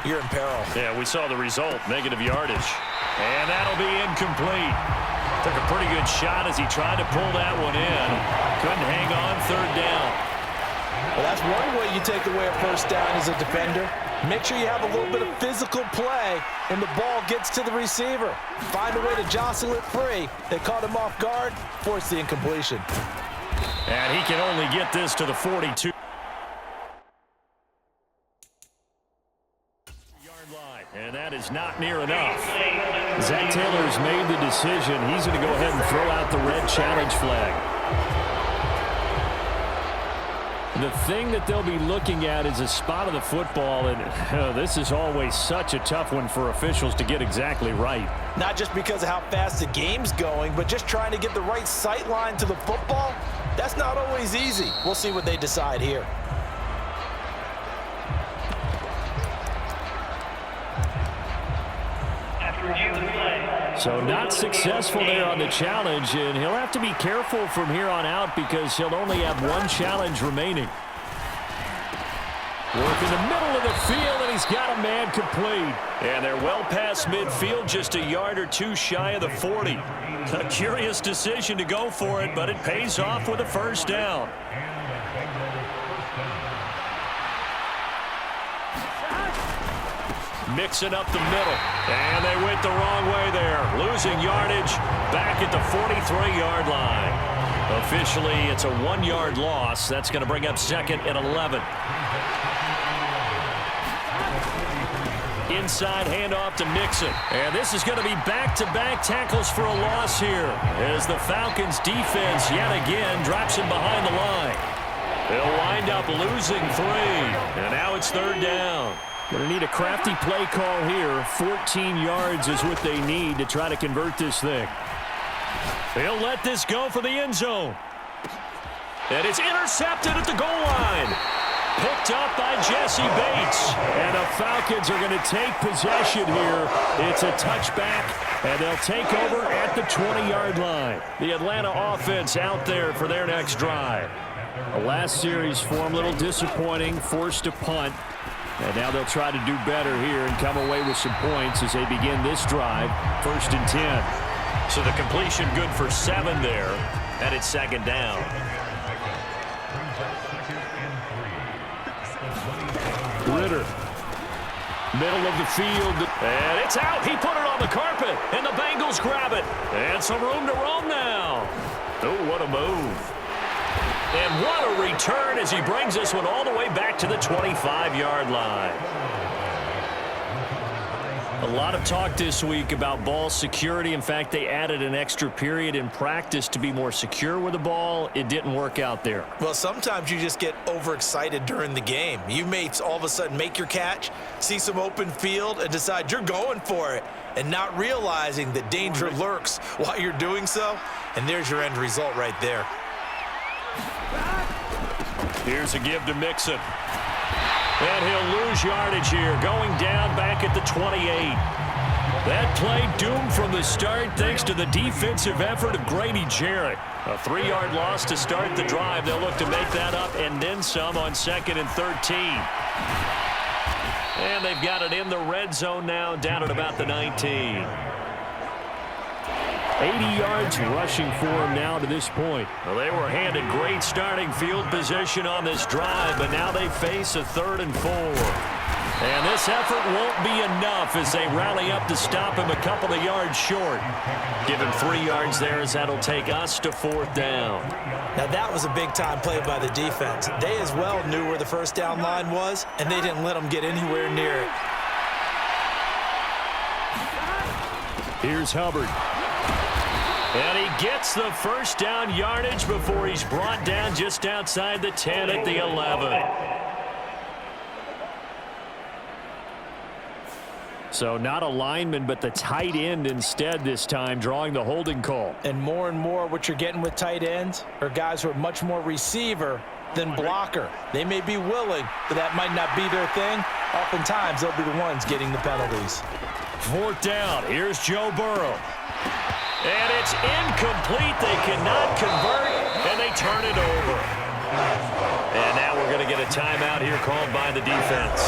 you're in peril. Yeah, we saw the result, negative yardage. And that'll be incomplete. Took a pretty good shot as he tried to pull that one in. Couldn't hang on, third down. Well, that's one way you take away a first down as a defender. Make sure you have a little bit of physical play when the ball gets to the receiver. Find a way to jostle it free. They caught him off guard, forced the incompletion. And he can only get this to the 42. And that is not near enough. Zach Taylor's made the decision. He's going to go ahead and throw out the red challenge flag. The thing that they'll be looking at is a spot of the football, and this is always such a tough one for officials to get exactly right. Not just because of how fast the game's going, but just trying to get the right sight line to the football. That's not always easy. We'll see what they decide here. So not successful there on the challenge, and he'll have to be careful from here on out because he'll only have one challenge remaining. Work in the middle of the field, and he's got a man complete. And they're well past midfield, just a yard or two shy of the 40. A curious decision to go for it, but it pays off with a first down. Mixing up the middle, and they went the wrong way there. Losing yardage back at the 43-yard line. Officially, it's a 1-yard loss. That's going to bring up second and 11. Inside handoff to Mixon. And this is going to be back-to-back tackles for a loss here as the Falcons defense yet again drops him behind the line. They'll wind up losing 3, and now it's third down. Going to need a crafty play call here. 14 yards is what they need to try to convert this thing. They'll let this go for the end zone. And it's intercepted at the goal line. Picked up by Jesse Bates. And the Falcons are going to take possession here. It's a touchback, and they'll take over at the 20-yard line. The Atlanta offense out there for their next drive. The last series for them, a little disappointing, forced a punt. And now they'll try to do better here and come away with some points as they begin this drive, 1st and 10. So the completion good for 7 there, and it's second down. Ritter, middle of the field, and it's out. He put it on the carpet, and the Bengals grab it. And some room to roam now. Oh, what a move. And what a return as he brings this one all the way back to the 25-yard line. A lot of talk this week about ball security. In fact, they added an extra period in practice to be more secure with the ball. It didn't work out there. Well, sometimes you just get overexcited during the game. You may all of a sudden make your catch, see some open field, and decide you're going for it, and not realizing that danger lurks while you're doing so. And there's your end result right there. Here's a give to Mixon. And he'll lose yardage here, going down back at the 28. That play doomed from the start thanks to the defensive effort of Grady Jarrett. A 3-yard loss to start the drive. They'll look to make that up and then some on 2nd and 13. And they've got it in the red zone now, down at about the 19. 80 yards rushing for him now to this point. Well, they were handed great starting field position on this drive, but now they face a 3rd and 4. And this effort won't be enough as they rally up to stop him a couple of yards short. Give him 3 yards there as that'll take us to 4th down. Now that was a big-time play by the defense. They as well knew where the first down line was, and they didn't let them get anywhere near it. Here's Hubbard. And he gets the first down yardage before he's brought down just outside the 10 at the 11. So not a lineman, but the tight end instead this time, drawing the holding call. And more what you're getting with tight ends are guys who are much more receiver than blocker. They may be willing, but that might not be their thing. Oftentimes, they'll be the ones getting the penalties. 4th down. Here's Joe Burrow. And it's incomplete. They cannot convert, and they turn it over. And now we're going to get a timeout here called by the defense.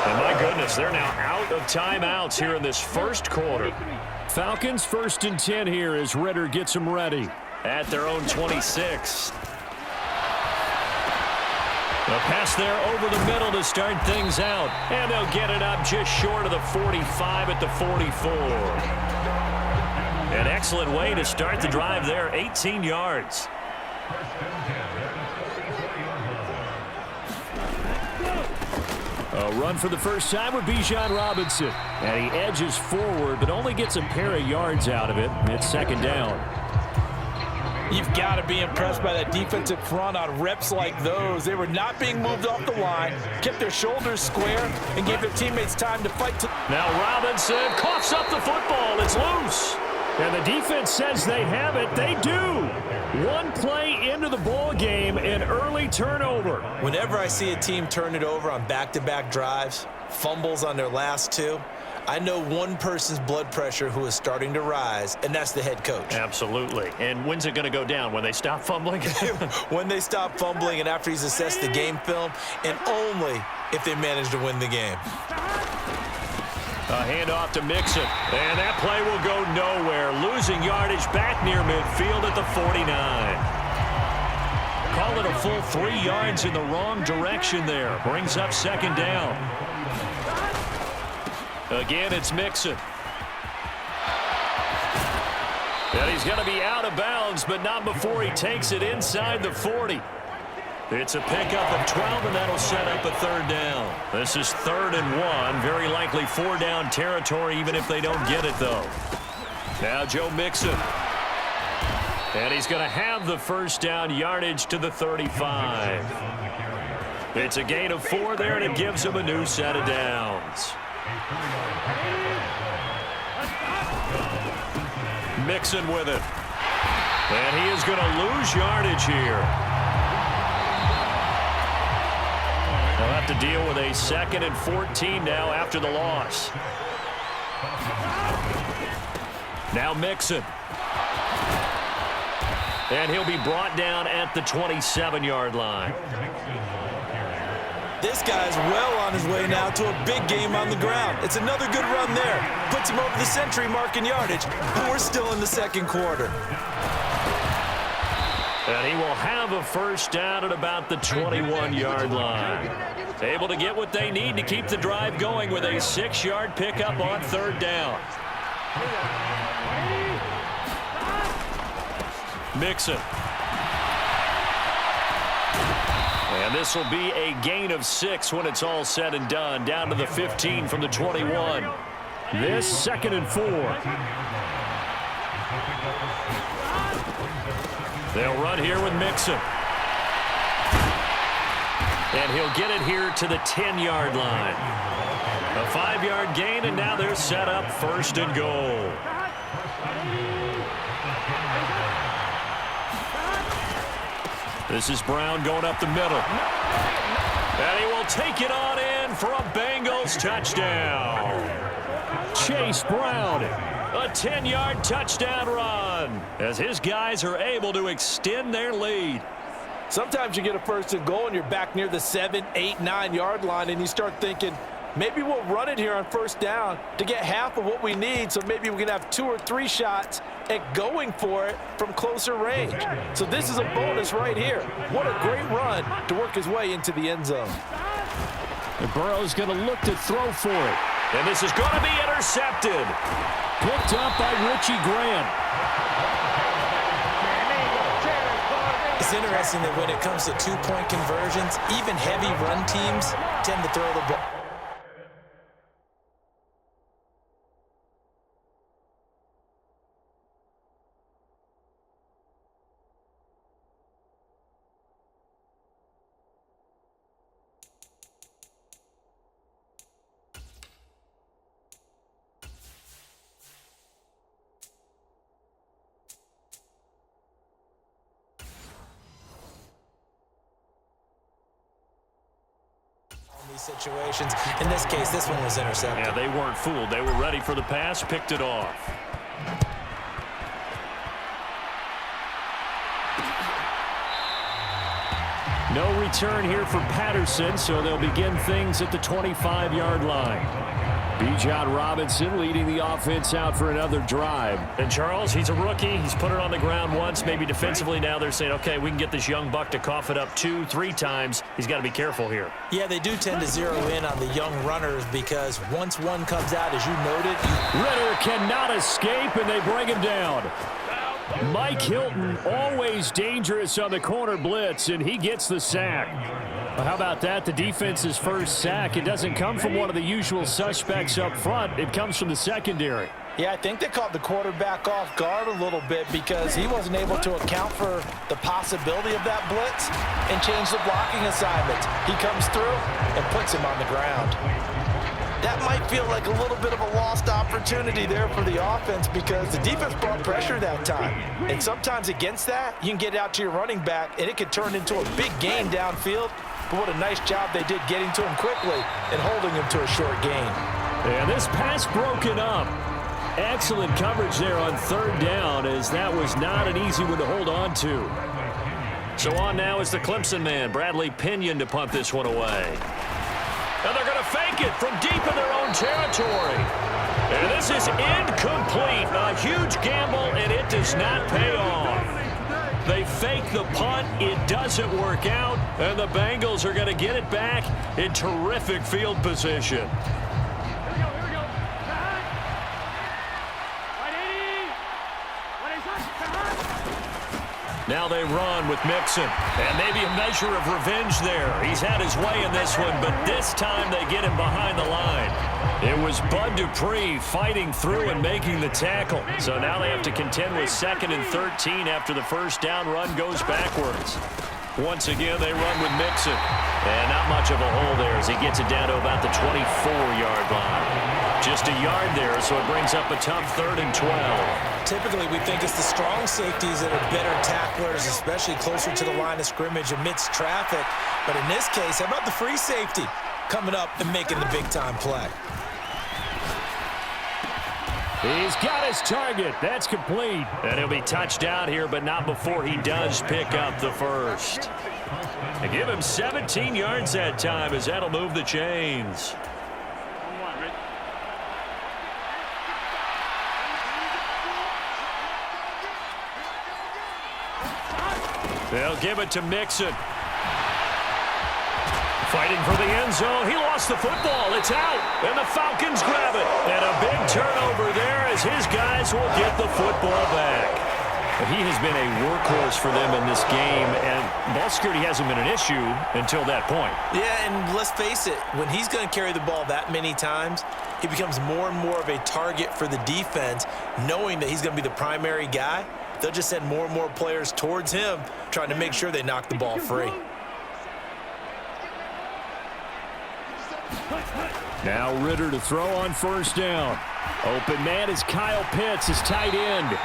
And my goodness, they're now out of timeouts here in this first quarter. Falcons 1st and 10 here as Ritter gets them ready at their own 26. A pass there over the middle to start things out. And they'll get it up just short of the 45 at the 44. An excellent way to start the drive there, 18 yards. A run for the first time with Bijan Robinson. And he edges forward, but only gets a pair of yards out of it. It's second down. You've got to be impressed by that defensive front on reps like those. They were not being moved off the line, kept their shoulders square, and gave their teammates time to fight. Now Robinson coughs up the football. It's loose. And the defense says they have it. They do. One play into the ball game, an early turnover. Whenever I see a team turn it over on back-to-back drives, fumbles on their last two, I know one person's blood pressure who is starting to rise, and that's the head coach. Absolutely. And when's it going to go down? When they stop fumbling? When they stop fumbling and after he's assessed the game film, and only if they manage to win the game. A handoff to Mixon. And that play will go nowhere. Losing yardage back near midfield at the 49. Call it a full 3 yards in the wrong direction there. Brings up second down. Again, it's Mixon. And he's going to be out of bounds, but not before he takes it inside the 40. It's a pickup of 12, and that'll set up a third down. This is 3rd and 1. Very likely 4-down territory, even if they don't get it, though. Now Joe Mixon. And he's going to have the first down, yardage to the 35. It's a gain of 4 there, and it gives him a new set of downs. Mixon with it. And he is going to lose yardage here. They'll have to deal with a 2nd and 14 now after the loss. Now Mixon. And he'll be brought down at the 27-yard line. This guy's well on his way now to a big game on the ground. It's another good run there. Puts him over the century mark in yardage, but we're still in the second quarter. And he will have a first down at about the 21-yard line. Able to get what they need to keep the drive going with a 6-yard pickup on 3rd down. Mixon. And this will be a gain of 6 when it's all said and done. Down to the 15 from the 21. This 2nd and 4. They'll run here with Mixon. And he'll get it here to the 10-yard line. A 5-yard gain, and now they're set up 1st and goal. This is Brown going up the middle. And he will take it on in for a Bengals touchdown. Chase Brown, a 10-yard touchdown run as his guys are able to extend their lead. Sometimes you get a 1st and goal and you're back near the 7, 8, 9-yard line and you start thinking, maybe we'll run it here on 1st down to get half of what we need, so maybe we can have 2 or 3 shots at going for it from closer range. So this is a bonus right here. What a great run to work his way into the end zone. And Burrow's going to look to throw for it. And this is going to be intercepted. Picked up by Richie Graham. It's interesting that when it comes to 2-point conversions, even heavy run teams tend to throw the ball. Situations. In this case, this one was intercepted. Yeah, they weren't fooled. They were ready for the pass, picked it off. No return here for Patterson, so they'll begin things at the 25-yard line. Bijan Robinson leading the offense out for another drive. And Charles, he's a rookie. He's put it on the ground once, maybe defensively. Now they're saying, okay, we can get this young buck to cough it up 2-3 times. He's got to be careful here. Yeah, they do tend to zero in on the young runners because once one comes out, as you noted. Ritter cannot escape, and they bring him down. Mike Hilton, always dangerous on the corner blitz, and he gets the sack. Well, how about that? The defense's first sack. It doesn't come from one of the usual suspects up front. It comes from the secondary. Yeah, I think they caught the quarterback off guard a little bit because he wasn't able to account for the possibility of that blitz and change the blocking assignments. He comes through and puts him on the ground. That might feel like a little bit of a lost opportunity there for the offense because the defense brought pressure that time. And sometimes against that, you can get out to your running back, and it could turn into a big gain downfield. But what a nice job they did getting to him quickly and holding him to a short gain. And this pass broken up. Excellent coverage there on third down, as that was not an easy one to hold on to. So on now is the Clemson man, Bradley Pinion, to punt this one away. And they're going to fake it from deep in their own territory. And this is incomplete. A huge gamble, and it does not pay off. They fake the punt. It doesn't work out. And the Bengals are going to get it back in terrific field position. Now they run with Mixon. And maybe a measure of revenge there. He's had his way in this one, but this time they get him behind the line. It was Bud Dupree fighting through and making the tackle. So now they have to contend with 2nd and 13 after the first down run goes backwards. Once again, they run with Mixon. And not much of a hole there as he gets it down to about the 24-yard line. Just a yard there, so it brings up a tough 3rd and 12. Typically, we think it's the strong safeties that are better tacklers, especially closer to the line of scrimmage amidst traffic. But in this case, how about the free safety coming up and making the big-time play? He's got his target. That's complete. And he'll be touched down here, but not before he does pick up the first. They give him 17 yards that time, as that'll move the chains. They'll give it to Mixon. Fighting for the end zone. He lost the football. It's out. And the Falcons grab it. And a big turnover there as his guys will get the football back. He has been a workhorse for them in this game, and ball security hasn't been an issue until that point. Yeah, and let's face it, when he's going to carry the ball that many times, he becomes more and more of a target for the defense, knowing that he's going to be the primary guy. They'll just send more and more players towards him, trying to make sure they knock the ball free. Now Ritter to throw on first down. Open man is Kyle Pitts, his tight end.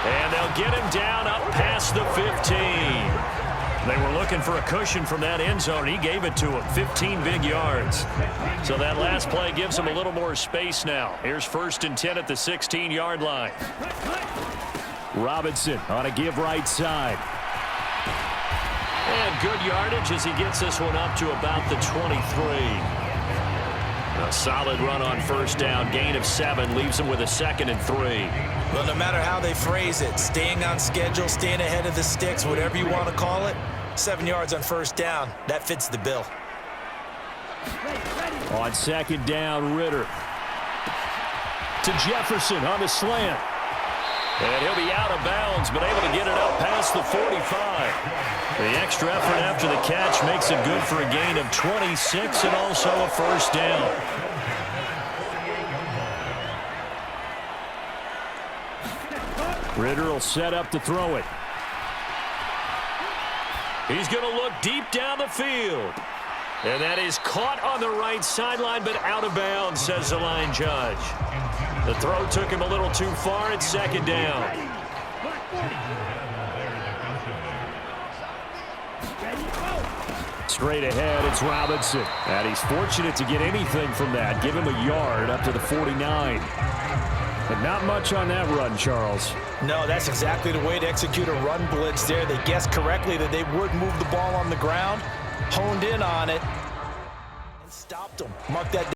And they'll get him down up past the 15. They were looking for a cushion from that end zone. He gave it to him, 15 big yards. So that last play gives him a little more space now. Here's 1st and 10 at the 16-yard line. Robinson on a give right side. And good yardage as he gets this one up to about the 23. A solid run on first down. Gain of 7 leaves him with a 2nd and 3. Well, no matter how they phrase it, staying on schedule, staying ahead of the sticks, whatever you want to call it, 7 yards on first down, that fits the bill. On 2nd down, Ritter. To Jefferson on the slant. And he'll be out of bounds, but able to get it up past the 45. The extra effort after the catch makes it good for a gain of 26 and also a first down. Ritter will set up to throw it. He's going to look deep down the field. And that is caught on the right sideline, but out of bounds, says the line judge. The throw took him a little too far. It's 2nd down. Straight ahead, it's Robinson. And he's fortunate to get anything from that. Give him a yard up to the 49. But not much on that run, Charles. No, that's exactly the way to execute a run blitz there. They guessed correctly that they would move the ball on the ground, honed in on it, and stopped them. Mark that down.